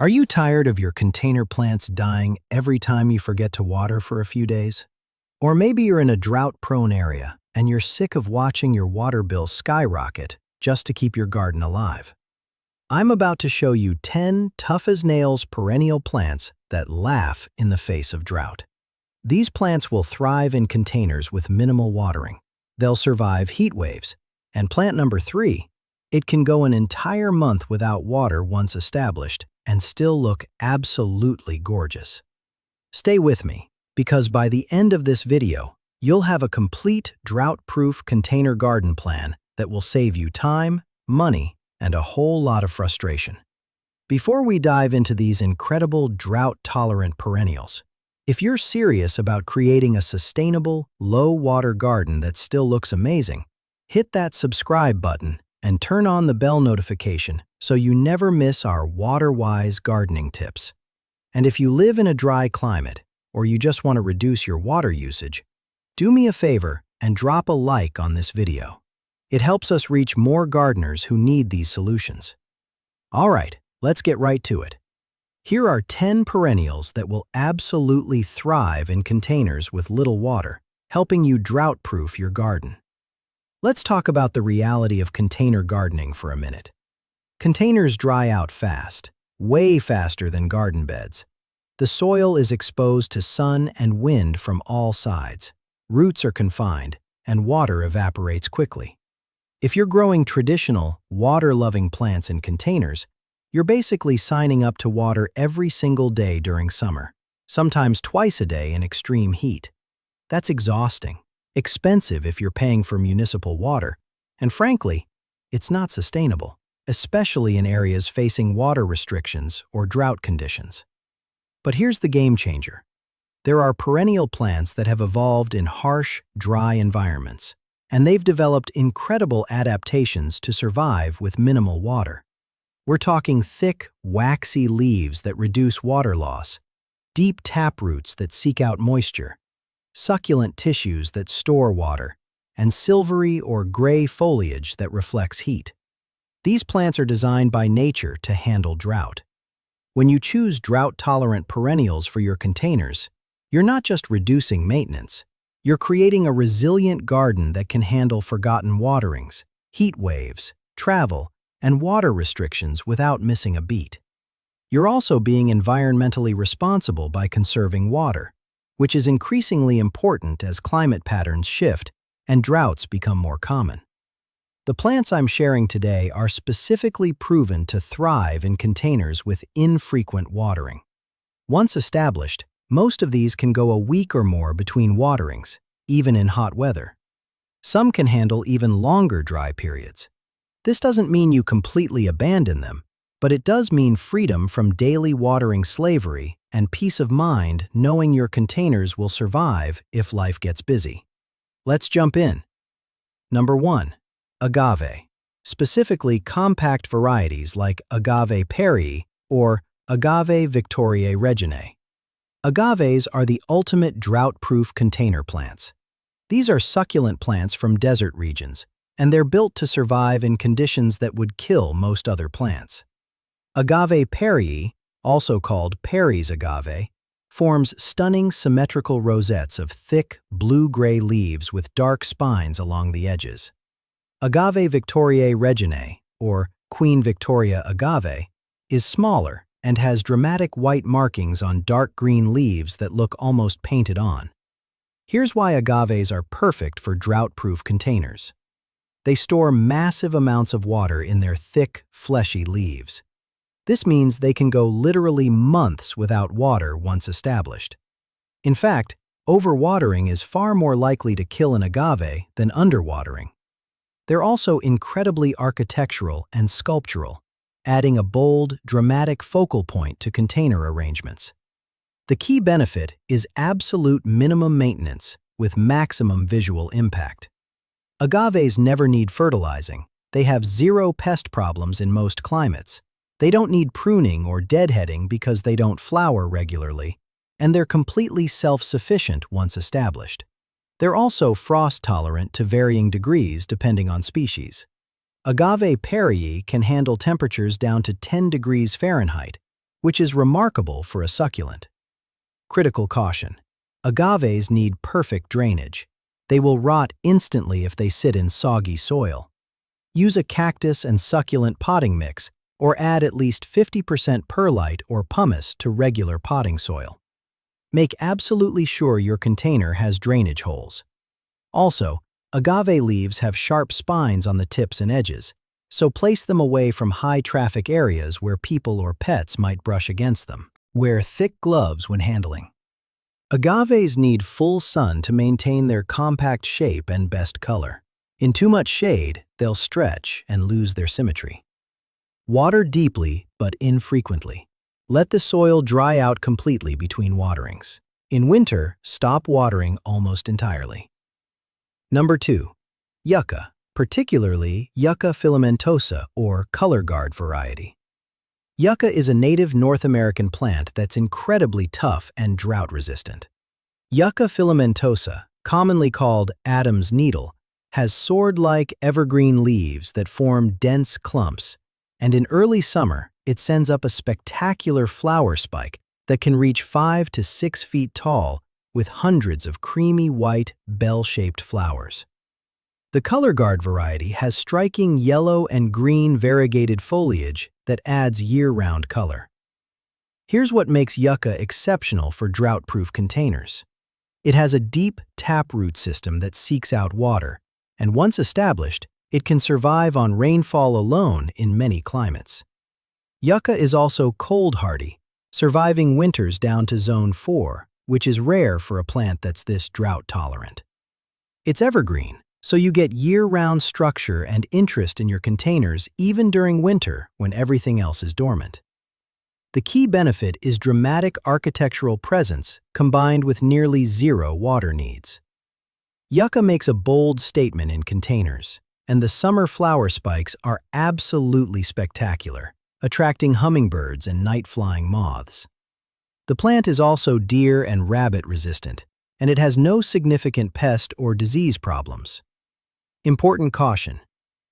Are you tired of your container plants dying every time you forget to water for a few days? Or maybe you're in a drought-prone area and you're sick of watching your water bill skyrocket just to keep your garden alive. I'm about to show you 10 tough-as-nails perennial plants that laugh in the face of drought. These plants will thrive in containers with minimal watering. They'll survive heat waves. And plant number 3, it can go an entire month without water once established and still look absolutely gorgeous. Stay with me, because by the end of this video, you'll have a complete drought-proof container garden plan that will save you time, money, and a whole lot of frustration. Before we dive into these incredible drought-tolerant perennials, if you're serious about creating a sustainable, low-water garden that still looks amazing, hit that subscribe button and turn on the bell notification so you never miss our water-wise gardening tips. And if you live in a dry climate, or you just want to reduce your water usage, do me a favor and drop a like on this video. It helps us reach more gardeners who need these solutions. All right, let's get right to it. Here are 10 perennials that will absolutely thrive in containers with little water, helping you drought-proof your garden. Let's talk about the reality of container gardening for a minute. Containers dry out fast, way faster than garden beds. The soil is exposed to sun and wind from all sides. Roots are confined, and water evaporates quickly. If you're growing traditional, water-loving plants in containers, you're basically signing up to water every single day during summer, sometimes twice a day in extreme heat. That's exhausting, expensive if you're paying for municipal water, and frankly, it's not sustainable, especially in areas facing water restrictions or drought conditions. But here's the game changer. There are perennial plants that have evolved in harsh, dry environments, and they've developed incredible adaptations to survive with minimal water. We're talking thick, waxy leaves that reduce water loss, deep taproots that seek out moisture, succulent tissues that store water, and silvery or gray foliage that reflects heat. These plants are designed by nature to handle drought. When you choose drought-tolerant perennials for your containers, you're not just reducing maintenance, you're creating a resilient garden that can handle forgotten waterings, heat waves, travel, and water restrictions without missing a beat. You're also being environmentally responsible by conserving water, which is increasingly important as climate patterns shift and droughts become more common. The plants I'm sharing today are specifically proven to thrive in containers with infrequent watering. Once established, most of these can go a week or more between waterings, even in hot weather. Some can handle even longer dry periods. This doesn't mean you completely abandon them, but it does mean freedom from daily watering slavery and peace of mind knowing your containers will survive if life gets busy. Let's jump in. Number 1. Agave, specifically compact varieties like Agave Perennials or Agave Victoriae Reginae. Agaves are the ultimate drought-proof container plants. These are succulent plants from desert regions, and they're built to survive in conditions that would kill most other plants. Agave Perennials, also called Perry's agave, forms stunning symmetrical rosettes of thick, blue-gray leaves with dark spines along the edges. Agave Victoriae Reginae, or Queen Victoria agave, is smaller and has dramatic white markings on dark green leaves that look almost painted on. Here's why agaves are perfect for drought-proof containers. They store massive amounts of water in their thick, fleshy leaves. This means they can go literally months without water once established. In fact, overwatering is far more likely to kill an agave than underwatering. They're also incredibly architectural and sculptural, adding a bold, dramatic focal point to container arrangements. The key benefit is absolute minimum maintenance with maximum visual impact. Agaves never need fertilizing. They have zero pest problems in most climates. They don't need pruning or deadheading because they don't flower regularly, and they're completely self-sufficient once established. They're also frost-tolerant to varying degrees depending on species. Agave Perennials can handle temperatures down to 10 degrees Fahrenheit, which is remarkable for a succulent. Critical caution. Agaves need perfect drainage. They will rot instantly if they sit in soggy soil. Use a cactus and succulent potting mix or add at least 50% perlite or pumice to regular potting soil. Make absolutely sure your container has drainage holes. Also, agave leaves have sharp spines on the tips and edges, so place them away from high-traffic areas where people or pets might brush against them. Wear thick gloves when handling. Agaves need full sun to maintain their compact shape and best color. In too much shade, they'll stretch and lose their symmetry. Water deeply but infrequently. Let the soil dry out completely between waterings. In winter, stop watering almost entirely. Number 2. Yucca, particularly Yucca filamentosa or color guard variety. Yucca is a native North American plant that's incredibly tough and drought-resistant. Yucca filamentosa, commonly called Adam's needle, has sword-like evergreen leaves that form dense clumps, and in early summer, it sends up a spectacular flower spike that can reach 5 to 6 feet tall with hundreds of creamy white, bell-shaped flowers. The color guard variety has striking yellow and green variegated foliage that adds year-round color. Here's what makes yucca exceptional for drought-proof containers. It has a deep taproot system that seeks out water, and once established, it can survive on rainfall alone in many climates. Yucca is also cold-hardy, surviving winters down to zone 4, which is rare for a plant that's this drought-tolerant. It's evergreen, so you get year-round structure and interest in your containers even during winter when everything else is dormant. The key benefit is dramatic architectural presence combined with nearly zero water needs. Yucca makes a bold statement in containers, and the summer flower spikes are absolutely spectacular, attracting hummingbirds and night-flying moths. The plant is also deer and rabbit resistant, and it has no significant pest or disease problems. Important caution.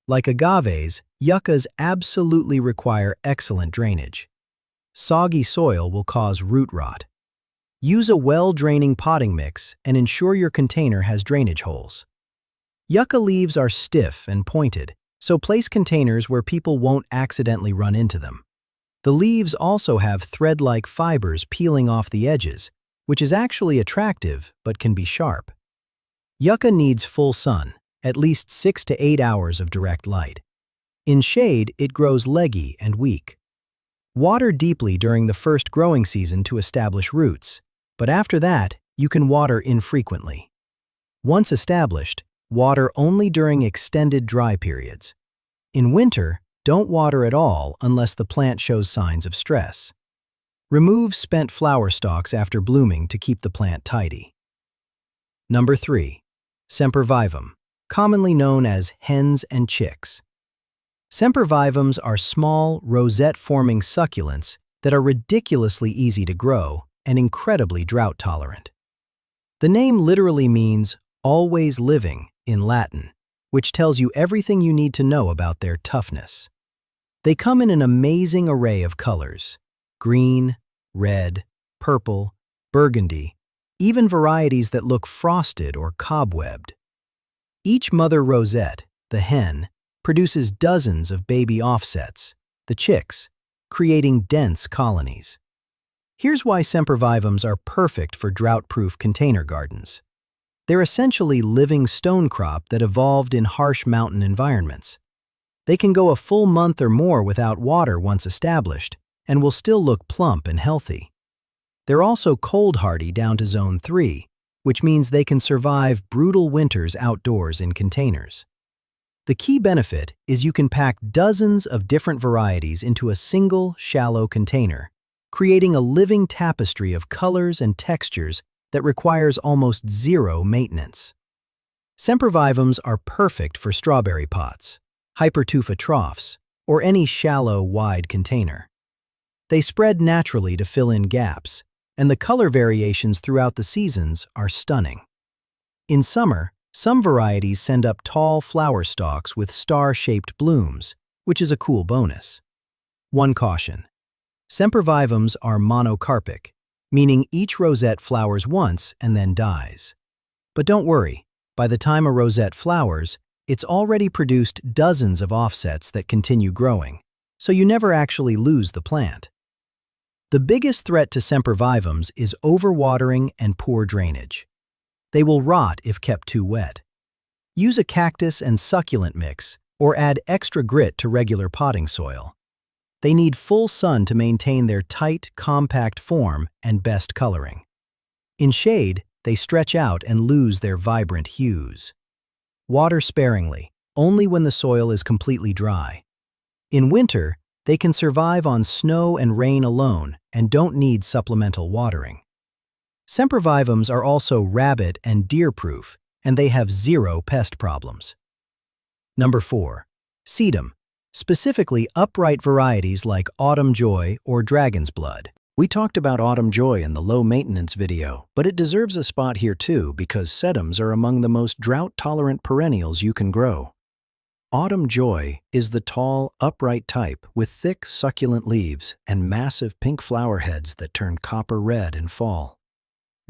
Like agaves, yuccas absolutely require excellent drainage. Soggy soil will cause root rot. Use a well-draining potting mix and ensure your container has drainage holes. Yucca leaves are stiff and pointed, so place containers where people won't accidentally run into them. The leaves also have thread-like fibers peeling off the edges, which is actually attractive but can be sharp. Yucca needs full sun, at least 6 to 8 hours of direct light. In shade, it grows leggy and weak. Water deeply during the first growing season to establish roots, but after that, you can water infrequently. Once established, water only during extended dry periods. In winter, don't water at all unless the plant shows signs of stress. Remove spent flower stalks after blooming to keep the plant tidy. Number 3. Sempervivum, commonly known as hens and chicks. Sempervivums are small, rosette-forming succulents that are ridiculously easy to grow and incredibly drought-tolerant. The name literally means always living in Latin, which tells you everything you need to know about their toughness. They come in an amazing array of colors: green, red, purple, burgundy, even varieties that look frosted or cobwebbed. Each mother rosette, the hen, produces dozens of baby offsets, the chicks, creating dense colonies. Here's why sempervivums are perfect for drought-proof container gardens. They're essentially living stone crop that evolved in harsh mountain environments. They can go a full month or more without water once established, and will still look plump and healthy. They're also cold-hardy down to zone 3, which means they can survive brutal winters outdoors in containers. The key benefit is you can pack dozens of different varieties into a single, shallow container, creating a living tapestry of colors and textures that requires almost zero maintenance. Sempervivums are perfect for strawberry pots, hypertufa troughs, or any shallow, wide container. They spread naturally to fill in gaps, and the color variations throughout the seasons are stunning. In summer, some varieties send up tall flower stalks with star-shaped blooms, which is a cool bonus. One caution: Sempervivums are monocarpic, meaning each rosette flowers once and then dies. But don't worry, by the time a rosette flowers, it's already produced dozens of offsets that continue growing, so you never actually lose the plant. The biggest threat to sempervivums is overwatering and poor drainage. They will rot if kept too wet. Use a cactus and succulent mix, or add extra grit to regular potting soil. They need full sun to maintain their tight, compact form and best coloring. In shade, they stretch out and lose their vibrant hues. Water sparingly, only when the soil is completely dry. In winter, they can survive on snow and rain alone and don't need supplemental watering. Sempervivums are also rabbit and deer-proof, and they have zero pest problems. Number 4. Sedum, specifically upright varieties like Autumn Joy or Dragon's Blood. We talked about Autumn Joy in the low-maintenance video, but it deserves a spot here too because sedums are among the most drought-tolerant perennials you can grow. Autumn Joy is the tall, upright type with thick, succulent leaves and massive pink flower heads that turn copper red in fall.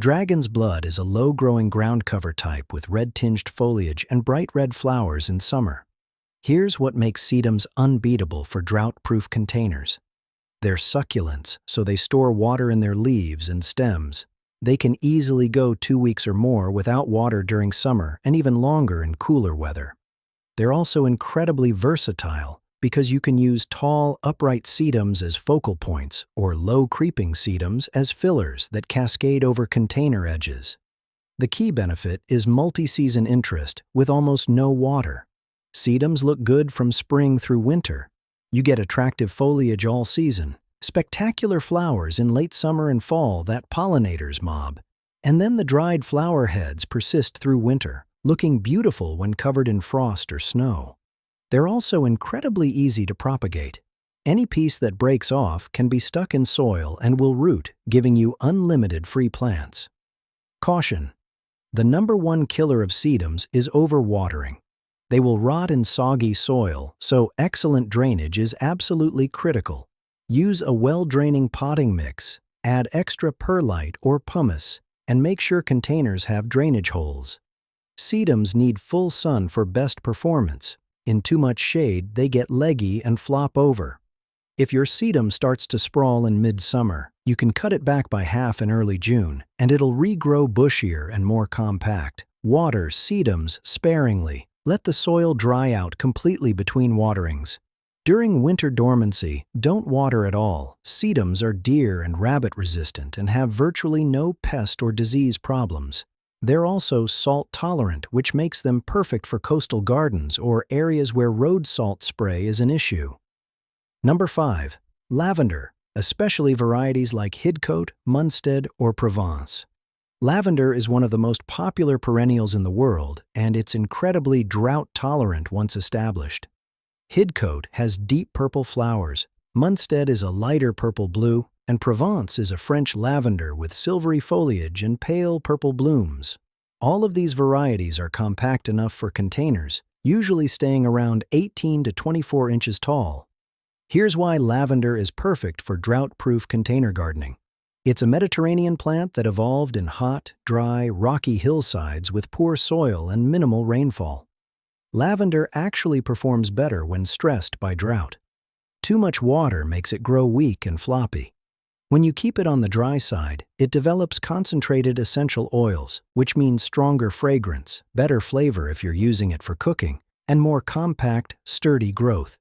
Dragon's Blood is a low-growing ground cover type with red-tinged foliage and bright red flowers in summer. Here's what makes sedums unbeatable for drought-proof containers. They're succulents, so they store water in their leaves and stems. They can easily go 2 weeks or more without water during summer and even longer in cooler weather. They're also incredibly versatile because you can use tall, upright sedums as focal points or low-creeping sedums as fillers that cascade over container edges. The key benefit is multi-season interest with almost no water. Sedums look good from spring through winter. You get attractive foliage all season, spectacular flowers in late summer and fall that pollinators mob, and then the dried flower heads persist through winter, looking beautiful when covered in frost or snow. They're also incredibly easy to propagate. Any piece that breaks off can be stuck in soil and will root, giving you unlimited free plants. Caution: the #1 killer of sedums is overwatering. They will rot in soggy soil, so excellent drainage is absolutely critical. Use a well-draining potting mix, add extra perlite or pumice, and make sure containers have drainage holes. Sedums need full sun for best performance. In too much shade, they get leggy and flop over. If your sedum starts to sprawl in midsummer, you can cut it back by half in early June, and it'll regrow bushier and more compact. Water sedums sparingly. Let the soil dry out completely between waterings. During winter dormancy, don't water at all. Sedums are deer and rabbit resistant and have virtually no pest or disease problems. They're also salt-tolerant, which makes them perfect for coastal gardens or areas where road salt spray is an issue. Number 5. Lavender, especially varieties like Hidcote, Munstead, or Provence. Lavender is one of the most popular perennials in the world, and it's incredibly drought-tolerant once established. Hidcote has deep purple flowers, Munstead is a lighter purple-blue, and Provence is a French lavender with silvery foliage and pale purple blooms. All of these varieties are compact enough for containers, usually staying around 18 to 24 inches tall. Here's why lavender is perfect for drought-proof container gardening. It's a Mediterranean plant that evolved in hot, dry, rocky hillsides with poor soil and minimal rainfall. Lavender actually performs better when stressed by drought. Too much water makes it grow weak and floppy. When you keep it on the dry side, it develops concentrated essential oils, which means stronger fragrance, better flavor if you're using it for cooking, and more compact, sturdy growth.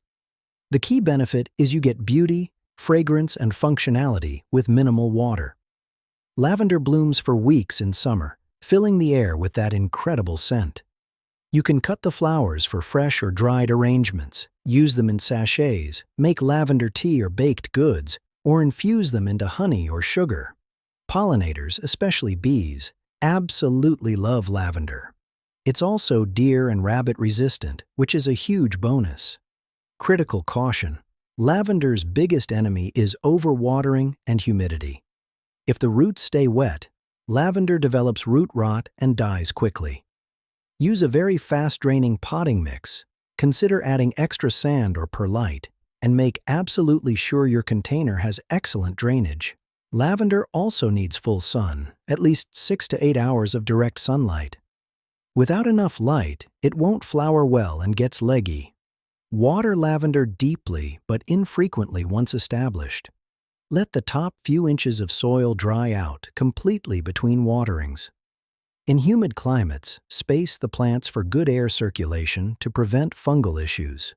The key benefit is you get beauty, fragrance, and functionality with minimal water. Lavender blooms for weeks in summer, filling the air with that incredible scent. You can cut the flowers for fresh or dried arrangements, use them in sachets, make lavender tea or baked goods, or infuse them into honey or sugar. Pollinators, especially bees, absolutely love lavender. It's also deer and rabbit resistant, which is a huge bonus. Critical caution: lavender's biggest enemy is overwatering and humidity. If the roots stay wet, lavender develops root rot and dies quickly. Use a very fast-draining potting mix. Consider adding extra sand or perlite. and make absolutely sure your container has excellent drainage. Lavender also needs full sun, at least 6 to 8 hours of direct sunlight. Without enough light, it won't flower well and gets leggy. Water lavender deeply but infrequently once established. Let the top few inches of soil dry out completely between waterings. In humid climates, space the plants for good air circulation to prevent fungal issues.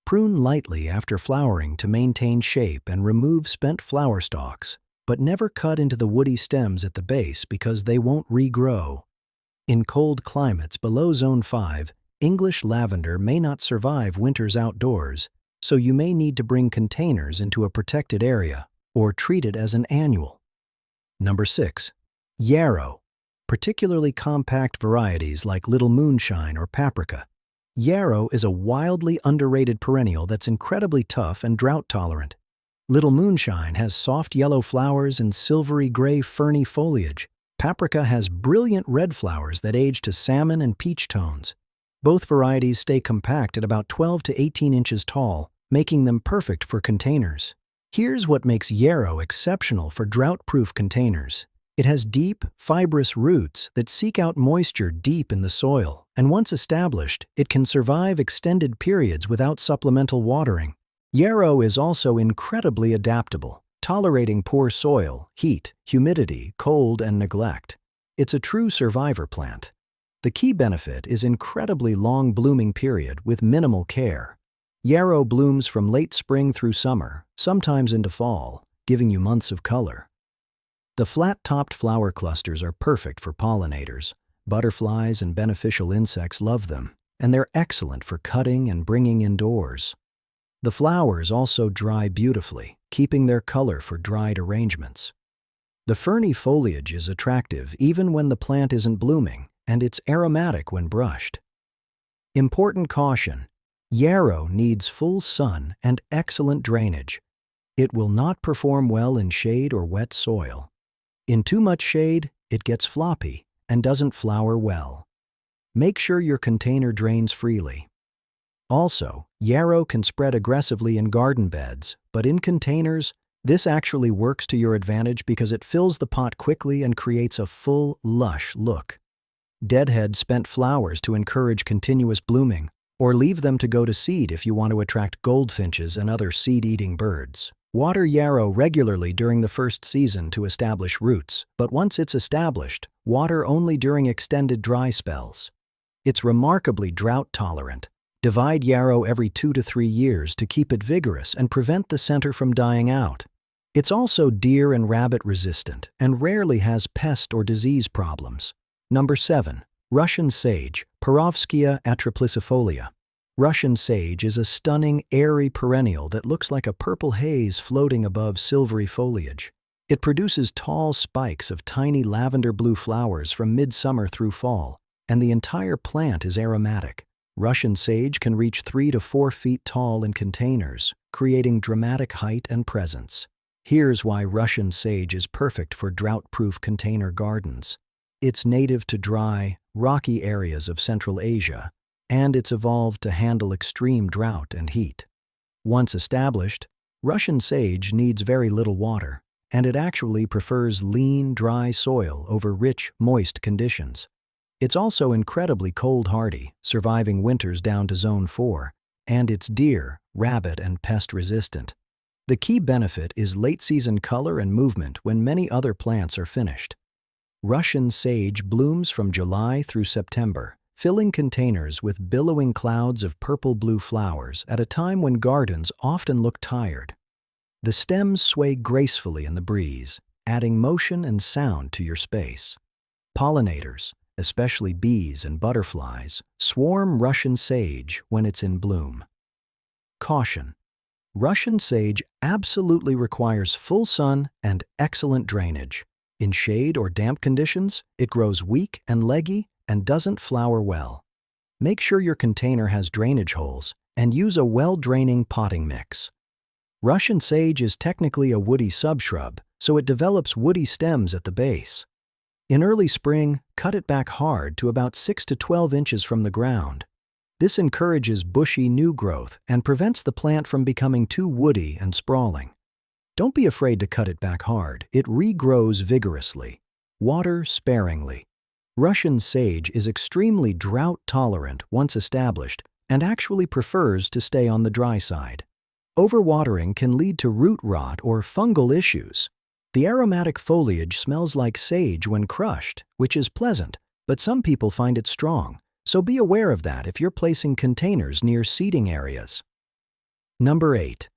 Prune lightly after flowering to maintain shape and remove spent flower stalks, but never cut into the woody stems at the base because they won't regrow. In cold climates below Zone 5, English lavender may not survive winters outdoors, so you may need to bring containers into a protected area or treat it as an annual. Number 6. Yarrow, particularly compact varieties like Little Moonshine or Paprika. Yarrow is a wildly underrated perennial that's incredibly tough and drought-tolerant. Little Moonshine has soft yellow flowers and silvery gray ferny foliage. Paprika has brilliant red flowers that age to salmon and peach tones. Both varieties stay compact at about 12 to 18 inches tall, making them perfect for containers. Here's what makes yarrow exceptional for drought-proof containers. It has deep, fibrous roots that seek out moisture deep in the soil, and once established, it can survive extended periods without supplemental watering. Yarrow is also incredibly adaptable, tolerating poor soil, heat, humidity, cold, and neglect. It's a true survivor plant. The key benefit is incredibly long blooming period with minimal care. Yarrow blooms from late spring through summer, sometimes into fall, giving you months of color. The flat-topped flower clusters are perfect for pollinators. Butterflies and beneficial insects love them, and they're excellent for cutting and bringing indoors. The flowers also dry beautifully, keeping their color for dried arrangements. The ferny foliage is attractive even when the plant isn't blooming, and it's aromatic when brushed. Important caution: yarrow needs full sun and excellent drainage. It will not perform well in shade or wet soil. In too much shade, it gets floppy and doesn't flower well. Make sure your container drains freely. Also, yarrow can spread aggressively in garden beds, but in containers, this actually works to your advantage because it fills the pot quickly and creates a full, lush look. Deadhead spent flowers to encourage continuous blooming, or leave them to go to seed if you want to attract goldfinches and other seed-eating birds. Water yarrow regularly during the first season to establish roots, but once it's established, water only during extended dry spells. It's remarkably drought-tolerant. Divide yarrow every 2 to 3 years to keep it vigorous and prevent the center from dying out. It's also deer and rabbit resistant and rarely has pest or disease problems. Number 7. Russian sage, Perovskia atriplycifolia. Russian sage is a stunning, airy perennial that looks like a purple haze floating above silvery foliage. It produces tall spikes of tiny lavender-blue flowers from midsummer through fall, and the entire plant is aromatic. Russian sage can reach 3 to 4 feet tall in containers, creating dramatic height and presence. Here's why Russian sage is perfect for drought-proof container gardens. It's native to dry, rocky areas of Central Asia, and it's evolved to handle extreme drought and heat. Once established, Russian sage needs very little water, and it actually prefers lean, dry soil over rich, moist conditions. It's also incredibly cold-hardy, surviving winters down to Zone 4, and it's deer, rabbit, and pest-resistant. The key benefit is late-season color and movement when many other plants are finished. Russian sage blooms from July through September, filling containers with billowing clouds of purple-blue flowers at a time when gardens often look tired. The stems sway gracefully in the breeze, adding motion and sound to your space. Pollinators, especially bees and butterflies, swarm Russian sage when it's in bloom. Caution: Russian sage absolutely requires full sun and excellent drainage. In shade or damp conditions, it grows weak and leggy and doesn't flower well. Make sure your container has drainage holes and use a well-draining potting mix. Russian sage is technically a woody subshrub, so it develops woody stems at the base. In early spring, cut it back hard to about 6 to 12 inches from the ground. This encourages bushy new growth and prevents the plant from becoming too woody and sprawling. Don't be afraid to cut it back hard. It regrows vigorously. Water sparingly. Russian sage is extremely drought-tolerant once established and actually prefers to stay on the dry side. Overwatering can lead to root rot or fungal issues. The aromatic foliage smells like sage when crushed, which is pleasant, but some people find it strong, so be aware of that if you're placing containers near seeding areas. Number 8.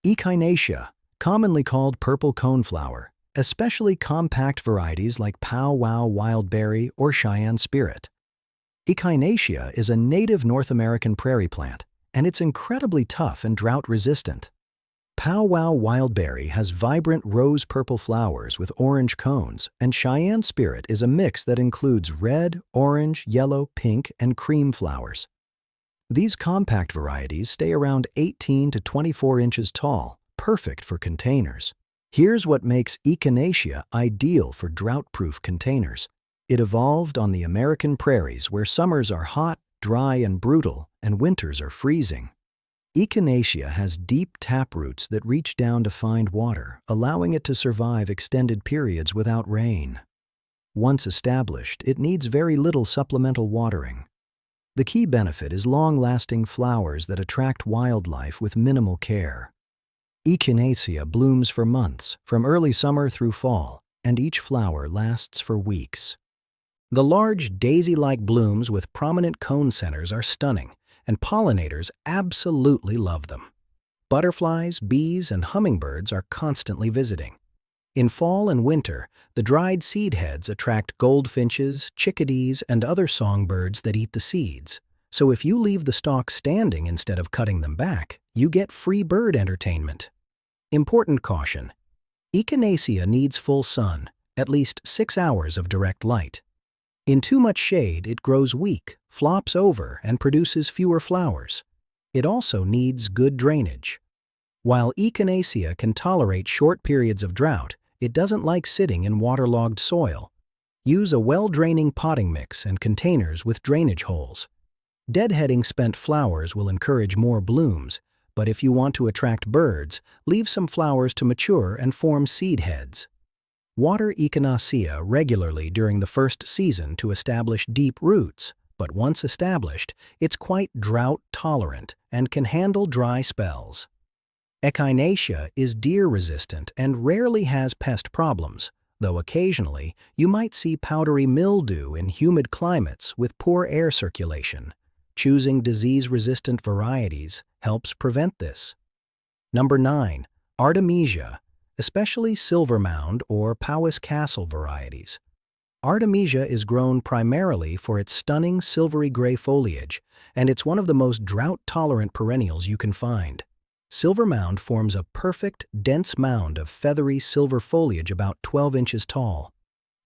Echinacea, commonly called purple coneflower, especially compact varieties like Pow Wow Wildberry or Cheyenne Spirit. Echinacea is a native North American prairie plant, and it's incredibly tough and drought-resistant. Pow Wow Wildberry has vibrant rose-purple flowers with orange cones, and Cheyenne Spirit is a mix that includes red, orange, yellow, pink, and cream flowers. These compact varieties stay around 18 to 24 inches tall, perfect for containers. Here's what makes Echinacea ideal for drought-proof containers. It evolved on the American prairies where summers are hot, dry, and brutal, and winters are freezing. Echinacea has deep taproots that reach down to find water, allowing it to survive extended periods without rain. Once established, it needs very little supplemental watering. The key benefit is long-lasting flowers that attract wildlife with minimal care. Echinacea blooms for months, from early summer through fall, and each flower lasts for weeks. The large, daisy-like blooms with prominent cone centers are stunning, and pollinators absolutely love them. Butterflies, bees, and hummingbirds are constantly visiting. In fall and winter, the dried seed heads attract goldfinches, chickadees, and other songbirds that eat the seeds. So if you leave the stalk standing instead of cutting them back, you get free bird entertainment. Important caution: Echinacea needs full sun, at least 6 hours of direct light. In too much shade, it grows weak, flops over, and produces fewer flowers. It also needs good drainage. While Echinacea can tolerate short periods of drought, it doesn't like sitting in waterlogged soil. Use a well-draining potting mix and containers with drainage holes. Deadheading spent flowers will encourage more blooms, but if you want to attract birds, leave some flowers to mature and form seed heads. Water Echinacea regularly during the first season to establish deep roots, but once established, it's quite drought-tolerant and can handle dry spells. Echinacea is deer-resistant and rarely has pest problems, though occasionally you might see powdery mildew in humid climates with poor air circulation. Choosing disease-resistant varieties helps prevent this. Number 9. Artemisia, especially Silver Mound or Powys Castle varieties. Artemisia is grown primarily for its stunning silvery gray foliage, and it's one of the most drought-tolerant perennials you can find. Silver Mound forms a perfect, dense mound of feathery silver foliage about 12 inches tall.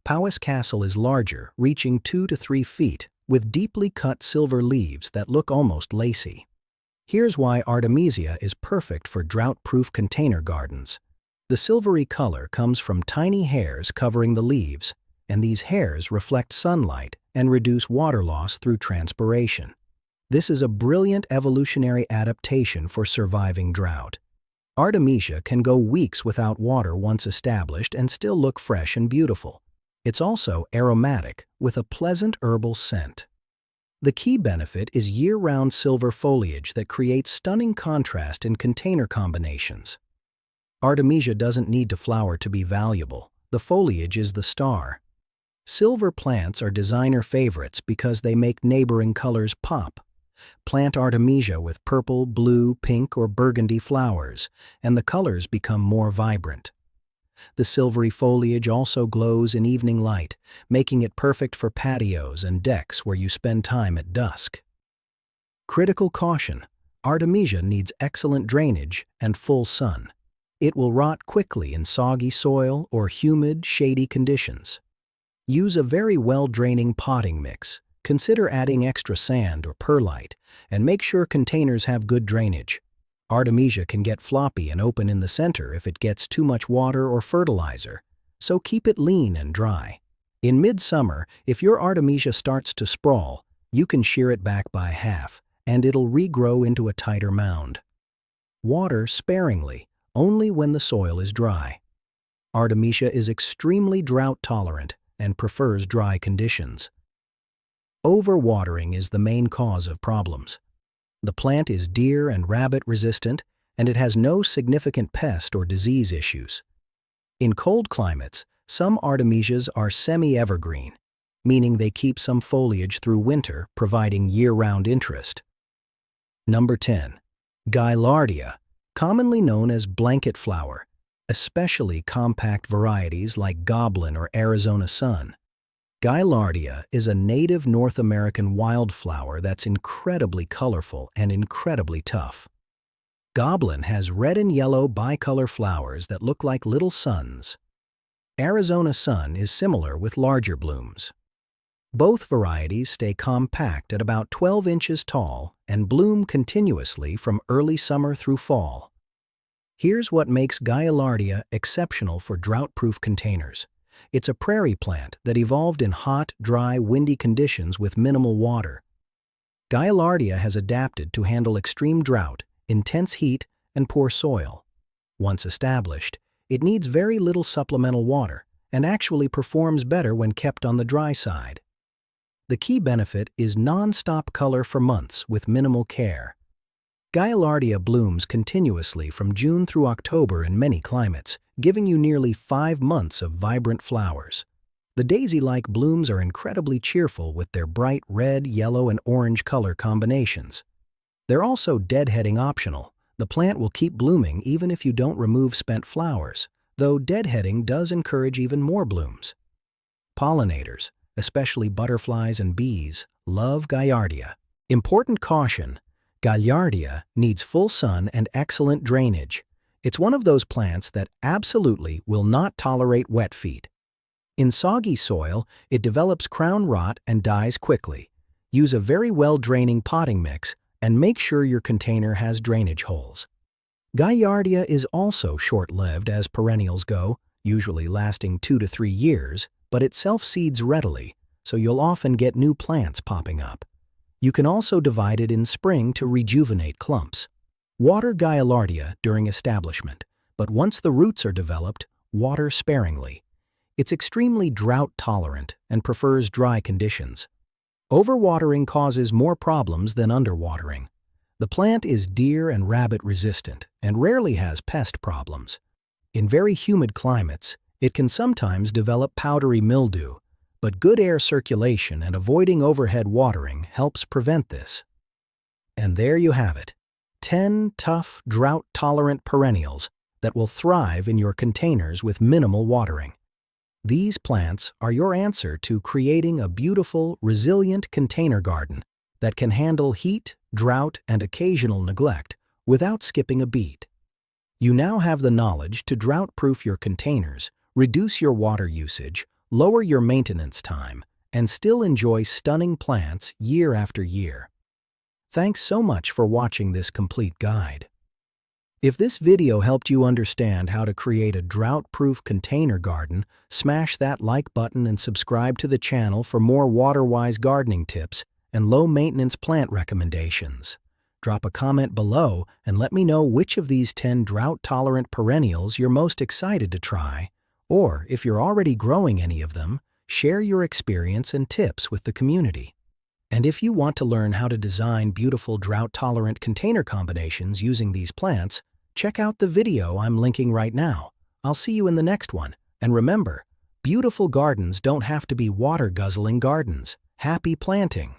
Powys Castle is larger, reaching 2 to 3 feet, with deeply cut silver leaves that look almost lacy. Here's why Artemisia is perfect for drought-proof container gardens. The silvery color comes from tiny hairs covering the leaves, and these hairs reflect sunlight and reduce water loss through transpiration. This is a brilliant evolutionary adaptation for surviving drought. Artemisia can go weeks without water once established and still look fresh and beautiful. It's also aromatic, with a pleasant herbal scent. The key benefit is year-round silver foliage that creates stunning contrast in container combinations. Artemisia doesn't need to flower to be valuable. The foliage is the star. Silver plants are designer favorites because they make neighboring colors pop. Plant Artemisia with purple, blue, pink, or burgundy flowers, and the colors become more vibrant. The silvery foliage also glows in evening light, making it perfect for patios and decks where you spend time at dusk. Critical caution: Artemisia needs excellent drainage and full sun. It will rot quickly in soggy soil or humid, shady conditions. Use a very well-draining potting mix. Consider adding extra sand or perlite, and make sure containers have good drainage. Artemisia can get floppy and open in the center if it gets too much water or fertilizer, so keep it lean and dry. In midsummer, if your Artemisia starts to sprawl, you can shear it back by half, and it'll regrow into a tighter mound. Water sparingly, only when the soil is dry. Artemisia is extremely drought-tolerant and prefers dry conditions. Overwatering is the main cause of problems. The plant is deer and rabbit resistant, and it has no significant pest or disease issues. In cold climates, some artemisias are semi-evergreen, meaning they keep some foliage through winter, providing year-round interest. Number 10. Gaillardia, commonly known as blanket flower, especially compact varieties like Goblin or Arizona Sun. Gaillardia is a native North American wildflower that's incredibly colorful and incredibly tough. Goblin has red and yellow bicolor flowers that look like little suns. Arizona Sun is similar with larger blooms. Both varieties stay compact at about 12 inches tall and bloom continuously from early summer through fall. Here's what makes Gaillardia exceptional for drought-proof containers. It's a prairie plant that evolved in hot, dry, windy conditions with minimal water. Gaillardia has adapted to handle extreme drought, intense heat, and poor soil. Once established, it needs very little supplemental water and actually performs better when kept on the dry side. The key benefit is non-stop color for months with minimal care. Gaillardia blooms continuously from June through October in many climates, giving you nearly 5 months of vibrant flowers. The daisy-like blooms are incredibly cheerful with their bright red, yellow, and orange color combinations. They're also deadheading optional. The plant will keep blooming even if you don't remove spent flowers, though deadheading does encourage even more blooms. Pollinators, especially butterflies and bees, love Gaillardia. Important caution: Gaillardia needs full sun and excellent drainage. It's one of those plants that absolutely will not tolerate wet feet. In soggy soil, it develops crown rot and dies quickly. Use a very well-draining potting mix and make sure your container has drainage holes. Gaillardia is also short-lived as perennials go, usually lasting 2 to 3 years, but it self-seeds readily, so you'll often get new plants popping up. You can also divide it in spring to rejuvenate clumps. Water Gaillardia during establishment, but once the roots are developed, water sparingly. It's extremely drought-tolerant and prefers dry conditions. Overwatering causes more problems than underwatering. The plant is deer and rabbit resistant and rarely has pest problems. In very humid climates, it can sometimes develop powdery mildew, but good air circulation and avoiding overhead watering helps prevent this. And there you have it, 10 tough, drought-tolerant perennials that will thrive in your containers with minimal watering. These plants are your answer to creating a beautiful, resilient container garden that can handle heat, drought, and occasional neglect without skipping a beat. You now have the knowledge to drought-proof your containers, reduce your water usage, lower your maintenance time, and still enjoy stunning plants year after year. Thanks so much for watching this complete guide. If this video helped you understand how to create a drought-proof container garden, smash that like button and subscribe to the channel for more water-wise gardening tips and low-maintenance plant recommendations. Drop a comment below and let me know which of these 10 drought-tolerant perennials you're most excited to try, or if you're already growing any of them, share your experience and tips with the community. And if you want to learn how to design beautiful drought-tolerant container combinations using these plants, check out the video I'm linking right now. I'll see you in the next one. And remember, beautiful gardens don't have to be water-guzzling gardens. Happy planting!